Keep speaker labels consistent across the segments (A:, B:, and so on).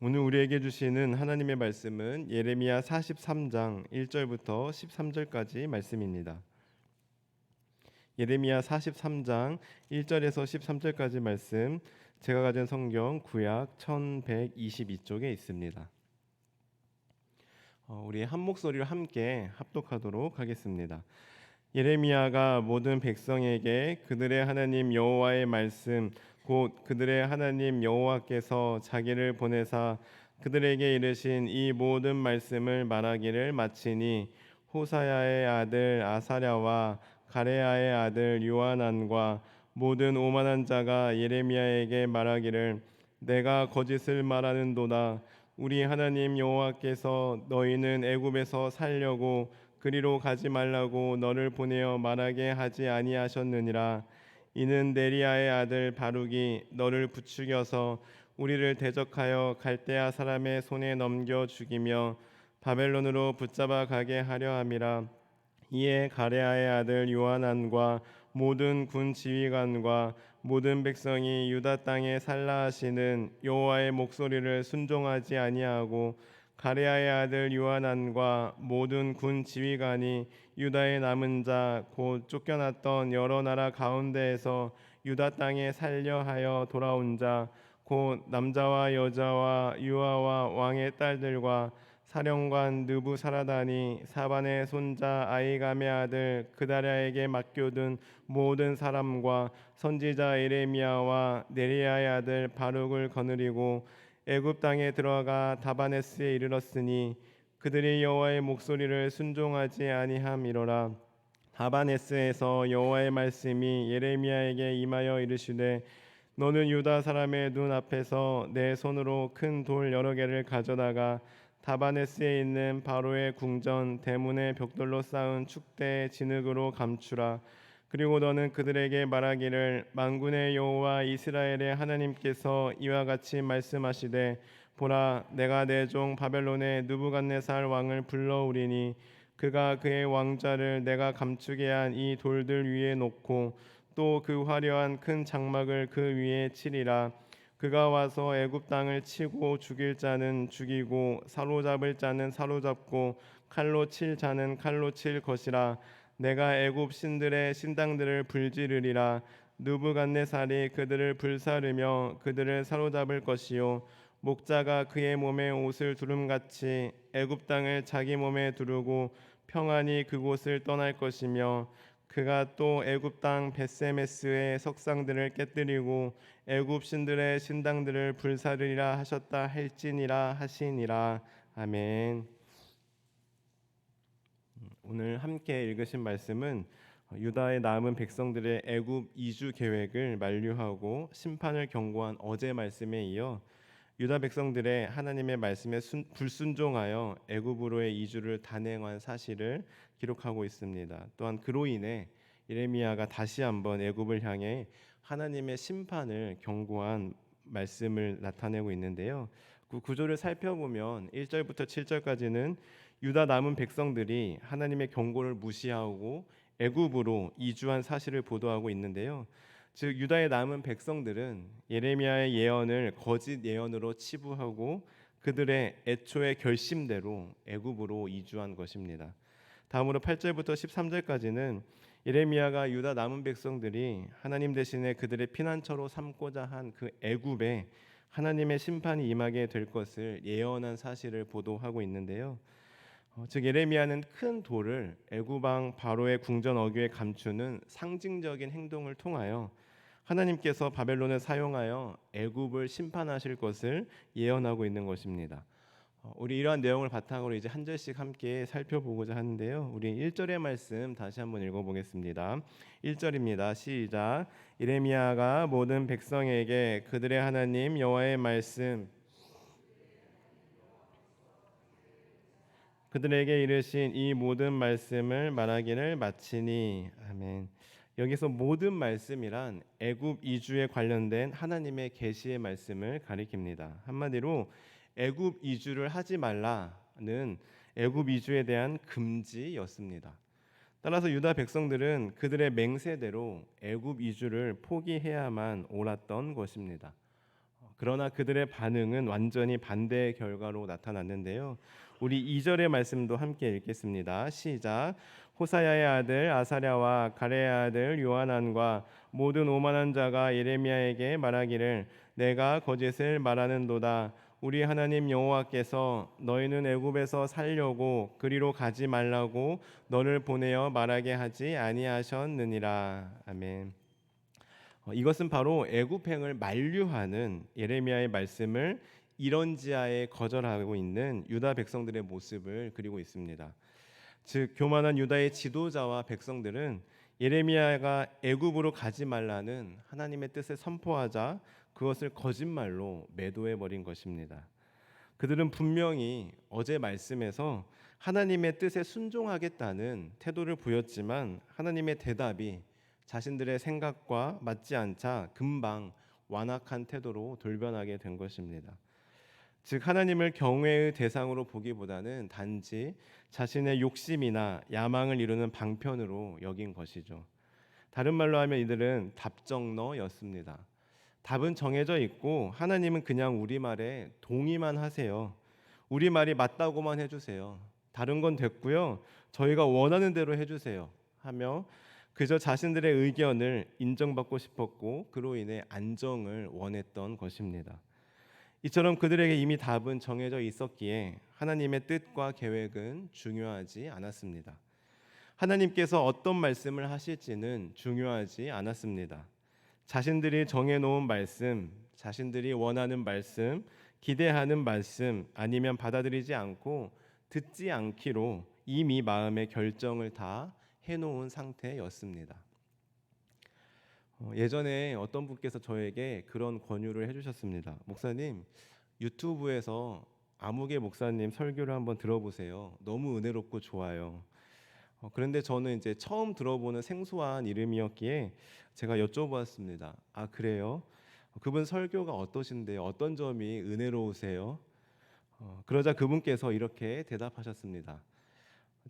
A: 오늘 우리에게 주시는 하나님의 말씀은 예레미야 43장 1절부터 13절까지 말씀입니다. 예레미야 43장 1절에서 13절까지 말씀, 제가 가진 성경 구약 1122쪽에 있습니다. 우리 한 목소리로 함께 합독하도록 하겠습니다. 예레미야가 모든 백성에게 그들의 하나님 여호와의 말씀 곧 그들의 하나님 여호와께서 자기를 보내사 그들에게 이르신 이 모든 말씀을 말하기를 마치니 호사야의 아들 아사랴와 가레야의 아들 요하난과 모든 오만한 자가 예레미야에게 말하기를 내가 거짓을 말하는도다. 우리 하나님 여호와께서 너희는 애굽에서 살려고 그리로 가지 말라고 너를 보내어 말하게 하지 아니하셨느니라. 이는 네리야의 아들 바룩이 너를 부추겨서 우리를 대적하여 갈대아 사람의 손에 넘겨 죽이며 바벨론으로 붙잡아 가게 하려 함이라. 이에 가레아의 아들 요하난과 모든 군 지휘관과 모든 백성이 유다 땅에 살라 하시는 여호와의 목소리를 순종하지 아니하고 가레아의 아들 요하난과 모든 군 지휘관이 유다의 남은 자 곧 쫓겨났던 여러 나라 가운데에서 유다 땅에 살려 하여 돌아온 자 곧 남자와 여자와 유아와 왕의 딸들과 사령관 느부사라다니 사반의 손자 아이감의 아들 그다랴에게 맡겨둔 모든 사람과 선지자 에레미야와 네리야의 아들 바룩을 거느리고 애굽 땅에 들어가 다바네스에 이르렀으니 그들이 여호와의 목소리를 순종하지 아니함이로라. 다바네스에서 여호와의 말씀이 예레미야에게 임하여 이르시되 너는 유다 사람의 눈 앞에서 내 손으로 큰 돌 여러 개를 가져다가 다바네스에 있는 바로의 궁전 대문의 벽돌로 쌓은 축대의 진흙으로 감추라. 그리고 너는 그들에게 말하기를 만군의 여호와 이스라엘의 하나님께서 이와 같이 말씀하시되 보라 내가 내 종 바벨론의 느부갓네살 왕을 불러오리니 그가 그의 왕자를 내가 감추게 한 이 돌들 위에 놓고 또 그 화려한 큰 장막을 그 위에 치리라. 그가 와서 애굽 땅을 치고 죽일 자는 죽이고 사로잡을 자는 사로잡고 칼로 칠 자는 칼로 칠 것이라. 내가 애굽 신들의 신당들을 불지르리라. 느부갓네살이 그들을 불사르며 그들을 사로잡을 것이요 목자가 그의 몸에 옷을 두름같이 애굽 땅을 자기 몸에 두르고 평안히 그곳을 떠날 것이며 그가 또 애굽 땅 벳세메스의 석상들을 깨뜨리고 애굽 신들의 신당들을 불사르리라 하셨다 할지니라 하시니라. 아멘. 오늘 함께 읽으신 말씀은 유다의 남은 백성들의 애굽 이주 계획을 만류하고 심판을 경고한 어제 말씀에 이어 유다 백성들의 하나님의 말씀에 불순종하여 애굽으로의 이주를 단행한 사실을 기록하고 있습니다. 또한 그로 인해 예레미야가 다시 한번 애굽을 향해 하나님의 심판을 경고한 말씀을 나타내고 있는데요. 그 구조를 살펴보면 1절부터 7절까지는 유다 남은 백성들이 하나님의 경고를 무시하고 애굽으로 이주한 사실을 보도하고 있는데요. 즉 유다의 남은 백성들은 예레미야의 예언을 거짓 예언으로 치부하고 그들의 애초의 결심대로 애굽으로 이주한 것입니다. 다음으로 8절부터 13절까지는 예레미야가 유다 남은 백성들이 하나님 대신에 그들의 피난처로 삼고자 한 그 애굽에 하나님의 심판이 임하게 될 것을 예언한 사실을 보도하고 있는데요. 즉 예레미야는 큰 돌을 애굽 왕 바로의 궁전 어귀에 감추는 상징적인 행동을 통하여 하나님께서 바벨론을 사용하여 애굽을 심판하실 것을 예언하고 있는 것입니다. 우리 이러한 내용을 바탕으로 이제 한 절씩 함께 살펴보고자 하는데요. 우리 1절의 말씀 다시 한번 읽어보겠습니다. 1절입니다. 시작. 예레미야가 모든 백성에게 그들의 하나님 여호와의 말씀 그들에게 이르신 이 모든 말씀을 말하기를 마치니. 아멘. 여기서 모든 말씀이란 애굽 이주에 관련된 하나님의 계시의 말씀을 가리킵니다. 한마디로 애굽 이주를 하지 말라는 애굽 이주에 대한 금지였습니다. 따라서 유다 백성들은 그들의 맹세대로 애굽 이주를 포기해야만 옳았던 것입니다. 그러나 그들의 반응은 완전히 반대의 결과로 나타났는데요. 우리 2절의 말씀도 함께 읽겠습니다. 시작. 호사야의 아들 아사랴와 가레의 아들 요하난과 모든 오만한 자가 예레미야에게 말하기를 내가 거짓을 말하는도다. 우리 하나님 여호와께서 너희는 애굽에서 살려고 그리로 가지 말라고 너를 보내어 말하게 하지 아니하셨느니라. 아멘. 이것은 바로 애굽행을 만류하는 예레미야의 말씀을 이런지하에 거절하고 있는 유다 백성들의 모습을 그리고 있습니다. 즉 교만한 유다의 지도자와 백성들은 예레미야가 애굽으로 가지 말라는 하나님의 뜻을 선포하자 그것을 거짓말로 매도해 버린 것입니다. 그들은 분명히 어제 말씀에서 하나님의 뜻에 순종하겠다는 태도를 보였지만 하나님의 대답이 자신들의 생각과 맞지 않자 금방 완악한 태도로 돌변하게 된 것입니다. 즉 하나님을 경외의 대상으로 보기보다는 단지 자신의 욕심이나 야망을 이루는 방편으로 여긴 것이죠. 다른 말로 하면 이들은 답정너였습니다. 답은 정해져 있고 하나님은 그냥 우리 말에 동의만 하세요. 우리 말이 맞다고만 해주세요. 다른 건 됐고요. 저희가 원하는 대로 해주세요. 하며 그저 자신들의 의견을 인정받고 싶었고 그로 인해 안정을 원했던 것입니다. 이처럼 그들에게 이미 답은 정해져 있었기에 하나님의 뜻과 계획은 중요하지 않았습니다. 하나님께서 어떤 말씀을 하실지는 중요하지 않았습니다. 자신들이 정해놓은 말씀, 자신들이 원하는 말씀, 기대하는 말씀 아니면 받아들이지 않고 듣지 않기로 이미 마음의 결정을 다 해놓은 상태였습니다. 예전에 어떤 분께서 저에게 그런 권유를 해주셨습니다. 목사님, 유튜브에서 아무개 목사님 설교를 한번 들어보세요. 너무 은혜롭고 좋아요. 그런데 저는 이제 처음 들어보는 생소한 이름이었기에 제가 여쭤보았습니다. 아, 그래요? 그분 설교가 어떠신데요? 어떤 점이 은혜로우세요? 그러자 그분께서 이렇게 대답하셨습니다.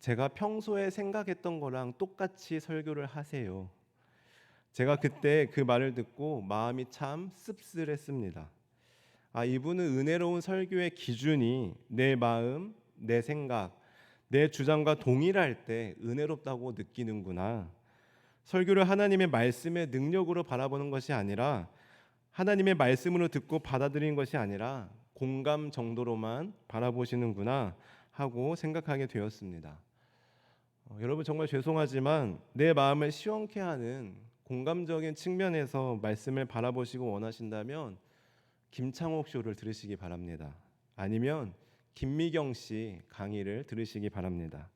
A: 제가 평소에 생각했던 거랑 똑같이 설교를 하세요. 제가 그때 그 말을 듣고 마음이 참 씁쓸했습니다. 아, 이분은 은혜로운 설교의 기준이 내 마음, 내 생각, 내 주장과 동일할 때 은혜롭다고 느끼는구나. 설교를 하나님의 말씀의 능력으로 바라보는 것이 아니라 하나님의 말씀으로 듣고 받아들이는 것이 아니라 공감 정도로만 바라보시는구나 하고 생각하게 되었습니다. 여러분 정말 죄송하지만 내 마음을 시원케 하는 공감적인 측면에서 말씀을 바라보시고 원하신다면 김창옥 쇼를 들으시기 바랍니다. 아니면 김미경 씨 강의를 들으시기 바랍니다.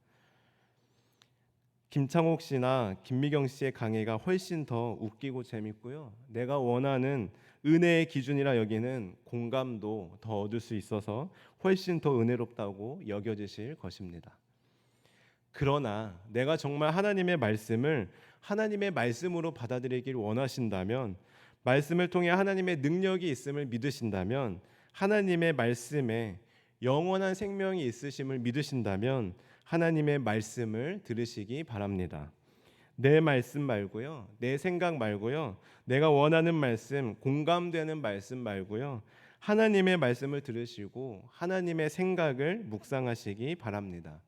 A: 김창옥 씨나 김미경 씨의 강의가 훨씬 더 웃기고 재밌고요. 내가 원하는 은혜의 기준이라 여기는 공감도 더 얻을 수 있어서 훨씬 더 은혜롭다고 여겨지실 것입니다. 그러나 내가 정말 하나님의 말씀을 하나님의 말씀으로 받아들이길 원하신다면, 말씀을 통해 하나님의 능력이 있음을 믿으신다면, 하나님의 말씀에 영원한 생명이 있으심을 믿으신다면 하나님의 말씀을 들으시기 바랍니다. 내 말씀 말고요, 내 생각 말고요, 내가 원하는 말씀, 공감되는 말씀 말고요, 하나님의 말씀을 들으시고 하나님의 생각을 묵상하시기 바랍니다.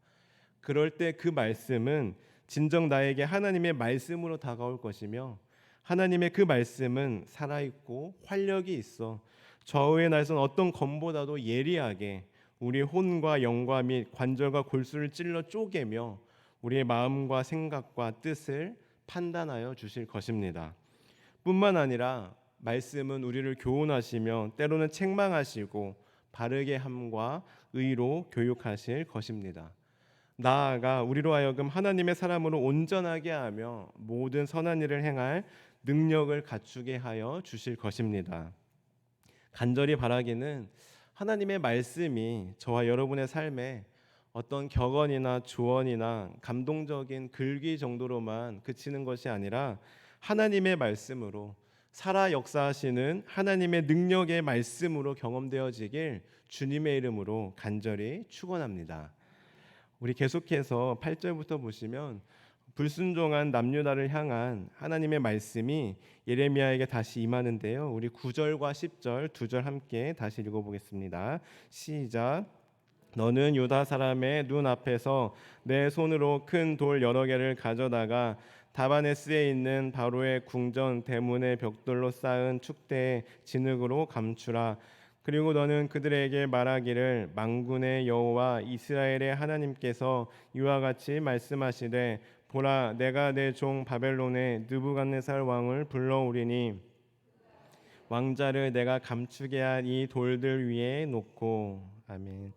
A: 그럴 때 그 말씀은 진정 나에게 하나님의 말씀으로 다가올 것이며, 하나님의 그 말씀은 살아있고 활력이 있어 좌우의 날선 어떤 검보다도 예리하게 우리 혼과 영과 및 관절과 골수를 찔러 쪼개며 우리의 마음과 생각과 뜻을 판단하여 주실 것입니다. 뿐만 아니라 말씀은 우리를 교훈하시며 때로는 책망하시고 바르게 함과 의로 교육하실 것입니다. 나아가 우리로 하여금 하나님의 사람으로 온전하게 하며 모든 선한 일을 행할 능력을 갖추게 하여 주실 것입니다. 간절히 바라기는 하나님의 말씀이 저와 여러분의 삶에 어떤 격언이나 조언이나 감동적인 글귀 정도로만 그치는 것이 아니라 하나님의 말씀으로 살아 역사하시는 하나님의 능력의 말씀으로 경험되어지길 주님의 이름으로 간절히 축원합니다. 우리 계속해서 8절부터 보시면 불순종한 남유다를 향한 하나님의 말씀이 예레미야에게 다시 임하는데요. 우리 9절과 10절 두 절 함께 다시 읽어보겠습니다. 시작. 너는 유다 사람의 눈 앞에서 내 손으로 큰 돌 여러 개를 가져다가 다바네스에 있는 바로의 궁전 대문의 벽돌로 쌓은 축대의 진흙으로 감추라. 그리고 너는 그들에게 말하기를 만군의 여호와 이스라엘의 하나님께서 이와 같이 말씀하시되 보라 내가 내 종 바벨론의 느부갓네살 왕을 불러오리니 왕자를 내가 감추게 한 이 돌들 위에 놓고. 아멘.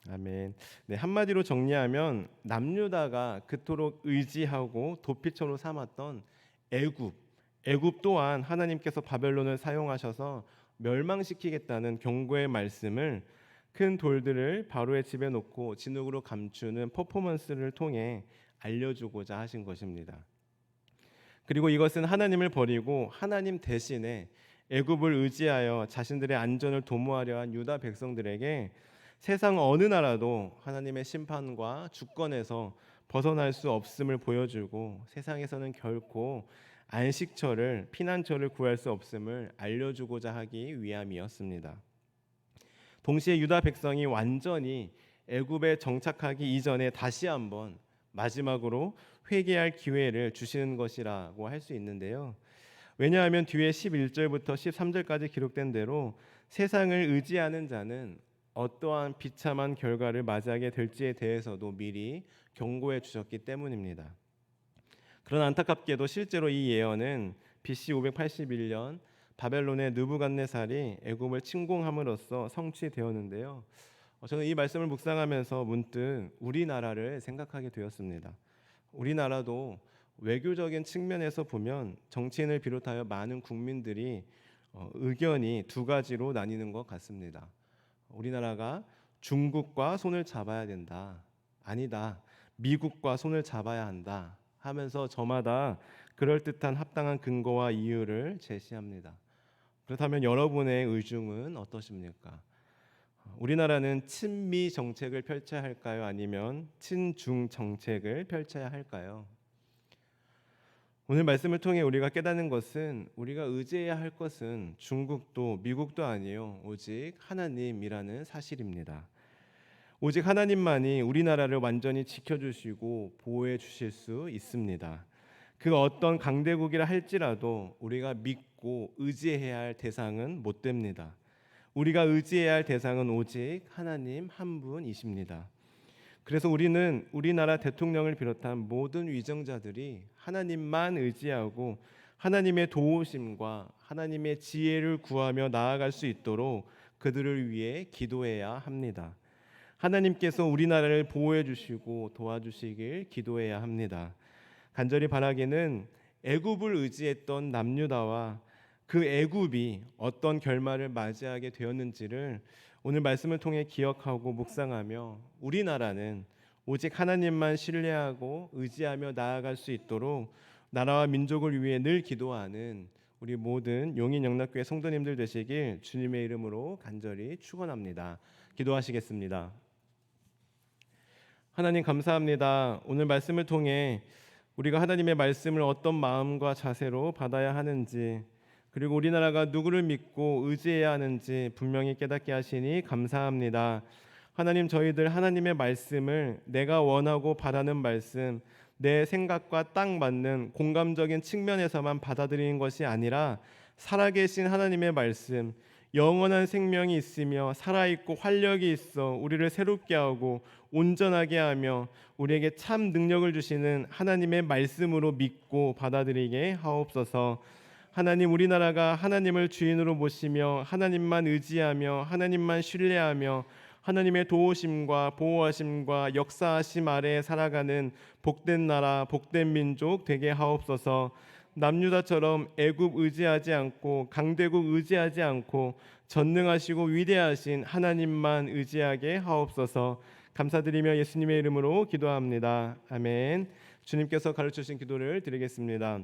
A: 아멘. 네, 한마디로 정리하면 남유다가 그토록 의지하고 도피처로 삼았던 애굽, 애굽 또한 하나님께서 바벨론을 사용하셔서 멸망시키겠다는 경고의 말씀을 큰 돌들을 바로의 집에 놓고 진흙으로 감추는 퍼포먼스를 통해 알려주고자 하신 것입니다. 그리고 이것은 하나님을 버리고 하나님 대신에 애굽을 의지하여 자신들의 안전을 도모하려 한 유다 백성들에게 세상 어느 나라도 하나님의 심판과 주권에서 벗어날 수 없음을 보여주고 세상에서는 결코 안식처를 피난처를 구할 수 없음을 알려주고자 하기 위함이었습니다. 동시에 유다 백성이 완전히 애굽에 정착하기 이전에 다시 한번 마지막으로 회개할 기회를 주시는 것이라고 할 수 있는데요. 왜냐하면 뒤에 11절부터 13절까지 기록된 대로 세상을 의지하는 자는 어떠한 비참한 결과를 맞이하게 될지에 대해서도 미리 경고해 주셨기 때문입니다. 그러나 안타깝게도 실제로 이 예언은 BC 581년 바벨론의 느부갓네살이 애굽을 침공함으로써 성취되었는데요. 저는 이 말씀을 묵상하면서 문득 우리나라를 생각하게 되었습니다. 우리나라도 외교적인 측면에서 보면 정치인을 비롯하여 많은 국민들이 의견이 두 가지로 나뉘는 것 같습니다. 우리나라가 중국과 손을 잡아야 된다. 아니다. 미국과 손을 잡아야 한다. 하면서 저마다 그럴듯한 합당한 근거와 이유를 제시합니다. 그렇다면 여러분의 의중은 어떠십니까? 우리나라는 친미 정책을 펼쳐야 할까요? 아니면 친중 정책을 펼쳐야 할까요? 오늘 말씀을 통해 우리가 깨닫는 것은 우리가 의지해야 할 것은 중국도 미국도 아니요 오직 하나님이라는 사실입니다. 오직 하나님만이 우리나라를 완전히 지켜주시고 보호해 주실 수 있습니다. 그 어떤 강대국이라 할지라도 우리가 믿고 의지해야 할 대상은 못 됩니다. 우리가 의지해야 할 대상은 오직 하나님 한 분이십니다. 그래서 우리는 우리나라 대통령을 비롯한 모든 위정자들이 하나님만 의지하고 하나님의 도우심과 하나님의 지혜를 구하며 나아갈 수 있도록 그들을 위해 기도해야 합니다. 하나님께서 우리나라를 보호해 주시고 도와주시길 기도해야 합니다. 간절히 바라기는 애굽을 의지했던 남유다와 그 애굽이 어떤 결말을 맞이하게 되었는지를 오늘 말씀을 통해 기억하고 묵상하며 우리나라는 오직 하나님만 신뢰하고 의지하며 나아갈 수 있도록 나라와 민족을 위해 늘 기도하는 우리 모든 용인영락교회 성도님들 되시길 주님의 이름으로 간절히 축원합니다. 기도하시겠습니다. 하나님 감사합니다. 오늘 말씀을 통해 우리가 하나님의 말씀을 어떤 마음과 자세로 받아야 하는지 그리고 우리나라가 누구를 믿고 의지해야 하는지 분명히 깨닫게 하시니 감사합니다. 하나님 저희들 하나님의 말씀을 내가 원하고 바라는 말씀 내 생각과 딱 맞는 공감적인 측면에서만 받아들이는 것이 아니라 살아계신 하나님의 말씀 영원한 생명이 있으며 살아있고 활력이 있어 우리를 새롭게 하고 온전하게 하며 우리에게 참 능력을 주시는 하나님의 말씀으로 믿고 받아들이게 하옵소서. 하나님 우리나라가 하나님을 주인으로 모시며 하나님만 의지하며 하나님만 신뢰하며 하나님의 도우심과 보호하심과 역사하심 아래에 살아가는 복된 나라 복된 민족 되게 하옵소서. 남유다처럼 애굽 의지하지 않고 강대국 의지하지 않고 전능하시고 위대하신 하나님만 의지하게 하옵소서. 감사드리며 예수님의 이름으로 기도합니다. 아멘. 주님께서 가르쳐 주신 기도를 드리겠습니다.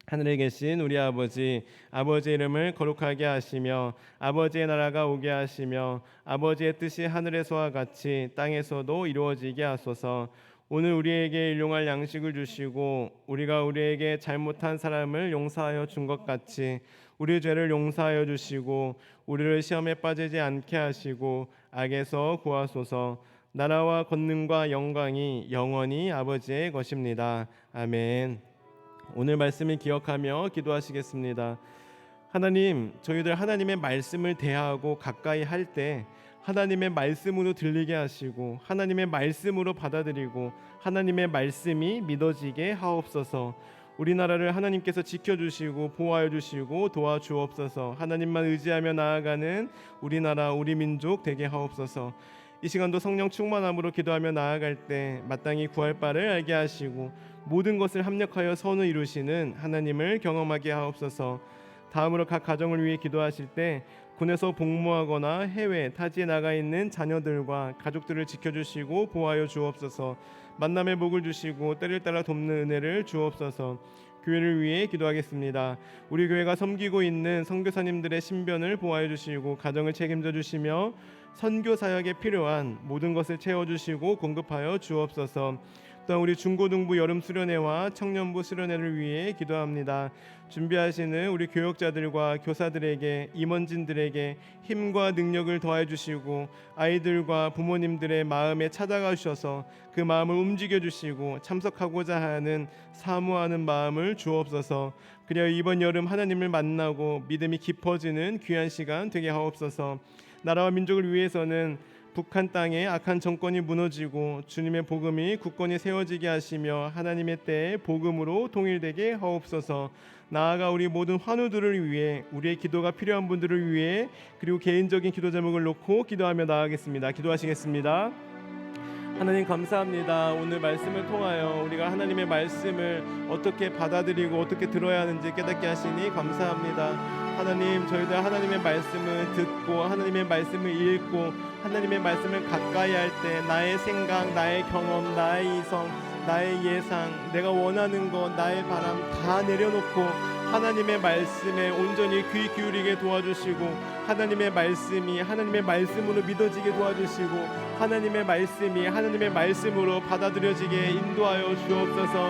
A: 하늘에 계신 우리 아버지, 아버지의 이름을 거룩하게 하시며 아버지의 나라가 오게 하시며 아버지의 뜻이 하늘에서와 같이 땅에서도 이루어지게 하소서. 오늘 우리에게 일용할 양식을 주시고 우리가 우리에게 잘못한 사람을 용서하여 준 것 같이 우리 죄를 용서하여 주시고 우리를 시험에 빠지지 않게 하시고 악에서 구하소서. 나라와 권능과 영광이 영원히 아버지의 것입니다. 아멘. 오늘 말씀을 기억하며 기도하시겠습니다. 하나님, 저희들 하나님의 말씀을 대하고 가까이 할 때 하나님의 말씀으로 들리게 하시고 하나님의 말씀으로 받아들이고 하나님의 말씀이 믿어지게 하옵소서. 우리나라를 하나님께서 지켜주시고 보호하여 주시고 도와주옵소서. 하나님만 의지하며 나아가는 우리나라 우리 민족 되게 하옵소서. 이 시간도 성령 충만함으로 기도하며 나아갈 때 마땅히 구할 바를 알게 하시고 모든 것을 합력하여 선을 이루시는 하나님을 경험하게 하옵소서. 다음으로 각 가정을 위해 기도하실 때 군에서 복무하거나 해외 타지에 나가 있는 자녀들과 가족들을 지켜주시고 보호하여 주옵소서. 만남의 복을 주시고 때를 따라 돕는 은혜를 주옵소서. 교회를 위해 기도하겠습니다. 우리 교회가 섬기고 있는 선교사님들의 신변을 보호하여 주시고 가정을 책임져 주시며 선교 사역에 필요한 모든 것을 채워주시고 공급하여 주옵소서. 또한 우리 중고등부 여름 수련회와 청년부 수련회를 위해 기도합니다. 준비하시는 우리 교역자들과 교사들에게 임원진들에게 힘과 능력을 더해 주시고 아이들과 부모님들의 마음에 찾아가 주셔서 그 마음을 움직여 주시고 참석하고자 하는 사모하는 마음을 주옵소서. 그리하여 이번 여름 하나님을 만나고 믿음이 깊어지는 귀한 시간 되게 하옵소서. 나라와 민족을 위해서는 북한 땅에 악한 정권이 무너지고 주님의 복음이 굳건히 세워지게 하시며 하나님의 때에 복음으로 통일되게 하옵소서. 나아가 우리 모든 환우들을 위해 우리의 기도가 필요한 분들을 위해 그리고 개인적인 기도 제목을 놓고 기도하며 나아가겠습니다. 기도하시겠습니다. 하나님 감사합니다. 오늘 말씀을 통하여 우리가 하나님의 말씀을 어떻게 받아들이고 어떻게 들어야 하는지 깨닫게 하시니 감사합니다. 하나님, 저희들 하나님의 말씀을 듣고 하나님의 말씀을 읽고 하나님의 말씀을 가까이 할 때 나의 생각, 나의 경험, 나의 이성, 나의 예상, 내가 원하는 것, 나의 바람 다 내려놓고 하나님의 말씀에 온전히 귀 기울이게 도와주시고 하나님의 말씀이 하나님의 말씀으로 믿어지게 도와주시고 하나님의 말씀이 하나님의 말씀으로 받아들여지게 인도하여 주옵소서.